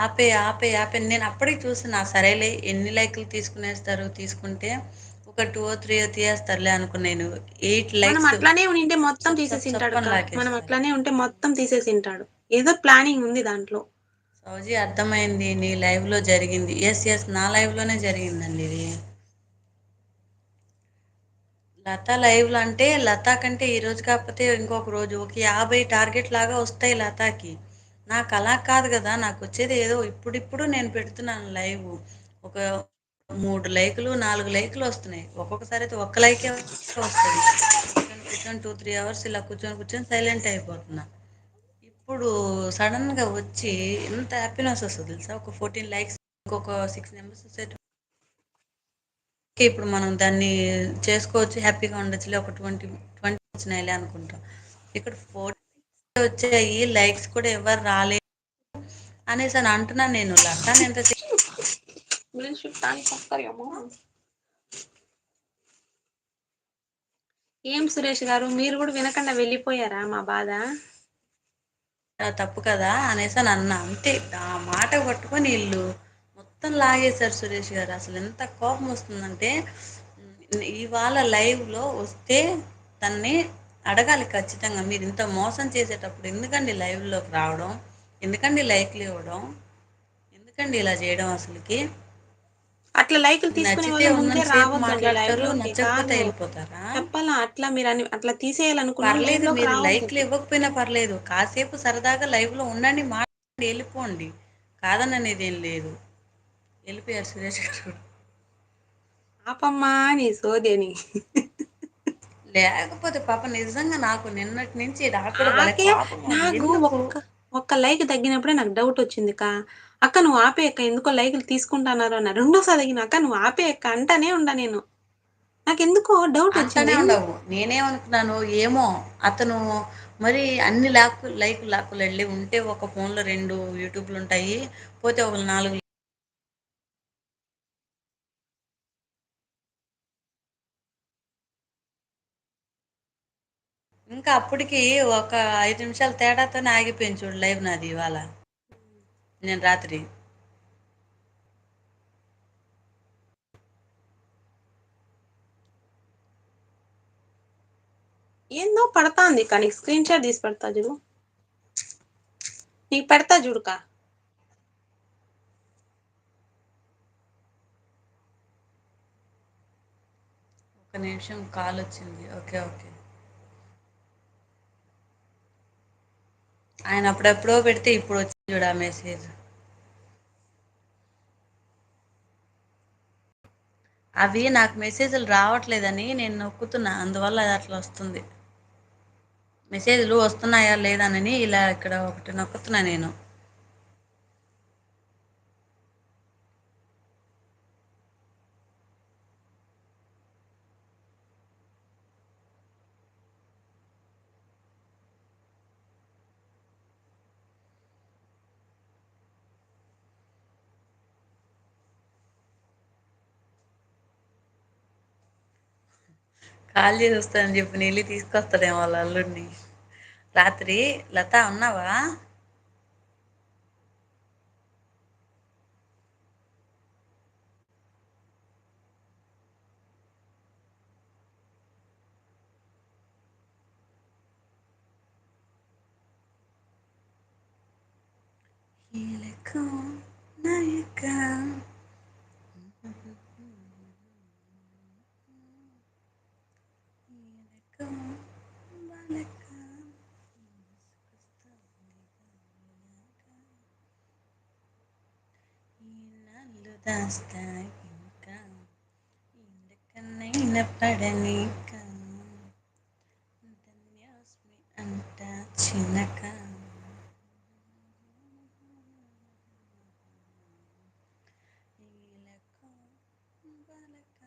ఆపేయి, ఆపేయి, ఆపేయి. నేను అప్పటికి చూస్తున్నా. సరేలే ఎన్ని లైకులు తీసుకునేస్తారు, తీసుకుంటే ఒక 2 3 తీయేస్తారులే అనుకున్నా నేను. 8 మనం లైక్స్ అట్లనే ఉంటే మొత్తం సప్ సప్ సప్ అని తీసేసింటాడక్క. మనం లాగేస్తారు. అట్లనే ఉంటే మొత్తం తీసేసింటాడు. ఏదో ప్లానింగ్ ఉంది దాంట్లో. సౌజీ అర్థమైంది నీ లైవ్‌లో జరిగింది. యెస్. యెస్. నా లైవ్‌లోనే జరిగిందండి ఇది. లత లైవ్‌లో అంటే లత కంటే ఈరోజు కాకపోతే ఇంకొక రోజు ఒక 50 టార్గెట్ లాగా వస్తాయి లతాకి. నాకు అలా కాదు కదా! నాకొచ్చేది ఏదో ఇప్పుడిప్పుడు నేను పెడుతున్నాను లైవ్. ఒక 3 లైకులు, 4 లైకులు వస్తున్నాయి. ఒక్కొక్కసారి అయితే ఒక్క లైకే వస్తది. కూర్చొని, కూర్చొని 2, 3 అవర్స్ ఇలా కూర్చొని, కూర్చొని సైలెంట్ అయిపోతున్నా. ఇప్పుడు సడన్‌గా వచ్చి ఎంత హ్యాపీనెస్ వస్తదో తెలుసా? ఒక 14 లైక్స్ ఇంకొక 6 మెంబర్స్ వస్తే ఓకే. ఇప్పుడు మనం దాన్ని చేసుకోవచ్చు. హ్యాపీగా ఉండొచ్చులే. ఒక 20 వచ్చినాయిలే అనుకుంటాం. ఇక్కడ 40 వచ్చాయి. లైక్స్ కూడా ఎవరు రాలేదు అనేసని అంటున్నాను నేను. లతాని ఎంతసేపు ఏం సురేష్ గారు మీరు కూడా వినకుండా వెళ్ళిపోయారా మా బాధ? తప్పు కదా అనేసని అన్నా. అంతే. ఆ మాట పట్టుకొని ఈళ్ళు మొత్తం లాగేశారు సురేష్ గారు. అసలు ఎంత కోపం వస్తుందంటే ఇవాళ లైవ్‌లో వస్తే తనని అడగాలి ఖచ్చితంగా. మీరు ఇంత మోసం చేసేటప్పుడు ఎందుకండి లైవ్‌లోకి రావడం? ఎందుకండి లైక్‌లు ఇవ్వడం? ఎందుకండి ఇలా చేయడం అసలుకి? అట్లా లైకులు మీకు తీసుకునే నచ్చితే వాళ్ళు ముందే ఉన్నంత సేపు రావద్దండి మాట్లాడతారు. లైవ్‌లోకి. నచ్చకపోతే కాదు. ఎళ్ళిపోతారా? చెప్పాలా అట్లా మీరని అట్లా తీసేయాలనుకున్నోళ్ళు పర్లేదు లైవ్‌లోకి మీరు లైక్‌లు రావద్దది. ఇవ్వకపోయినా పర్లేదు. కాసేపు సరదాగా లైవ్‌లో ఉండండి, మాట్లాడండి, ఎళ్ళిపోండి. కాదననేదేం లేదు. ఎళ్ళిపోయారు సురేష్ గారు. ఆపమ్మా నీ సోదని. లేకపోతే పాపం నిజంగా నాకు నిన్నటి నుంచి నాకు కూడా భలే నాకే కోపంగా ఉంది. నాకు ఎందుకు? ఒక్క లైక్ తగ్గినప్పుడే నాకు డౌటొచ్చిందికా. అక్క నువ్వు ఆపేయి అక్క ఎందుకో లైకులు తీసుకుంటన్నారు అన్నారు. రెండోసారి తగ్గిన అక్క నువ్వు ఆపేయి అక్క అంటానే ఉండా నేను. నాకెందుకో డౌటొచ్చింది. అంటనే ఉండవు. నేనేమనుకున్నాను, ఏమో అతను మరి అన్ని లైకులు లాక్కులెళ్ళి ఉంటే ఒక ఫోన్‌లో 2 యూట్యూబ్‌లుంటాయి. పోతే ఒక 4 ఇంకా అప్పటికి ఒక 5 నిమిషాల తేడాతోనే ఆగిపోయింది చూడు లైవ్ నాది ఇవాళ. నేను రాత్రి. ఏందో పడతాంది కా నీకు స్క్రీన్ షాట్ తీసి పెడతా చూడు. నీకు పెడతా చూడుకా. ఒక నిమిషం కాలొచ్చింది. ఓకే. ఓకే. ఆయన అప్పుడెప్పుడో పెడితే ఇప్పుడొచ్చింది చూడు ఆ మెసేజ్. అవి నాకు మెసేజ్‌లు రావట్లేదని నేను నొక్కుతున్నా. అందువల్ల అది అట్లా వస్తుంది. మెసేజ్‌లు వస్తున్నాయా లేదానని ఇలా ఇక్కడ ఒకటి నొక్కుతున్నా నేను. కాల్ చేసి వస్తానని చెప్పి నెళ్లి తీసుకొస్తాడేమో వాళ్ళ అల్లుడిని. రాత్రి లత ఉన్నావా? కీలకం నాయక కీలకం బాలక ఈనాళ్ళు దాస్తా ఇంకా ఇందుకన్నైన పడనీక ధన్యోస్మి అంట చిన్నక కీలకం బాలక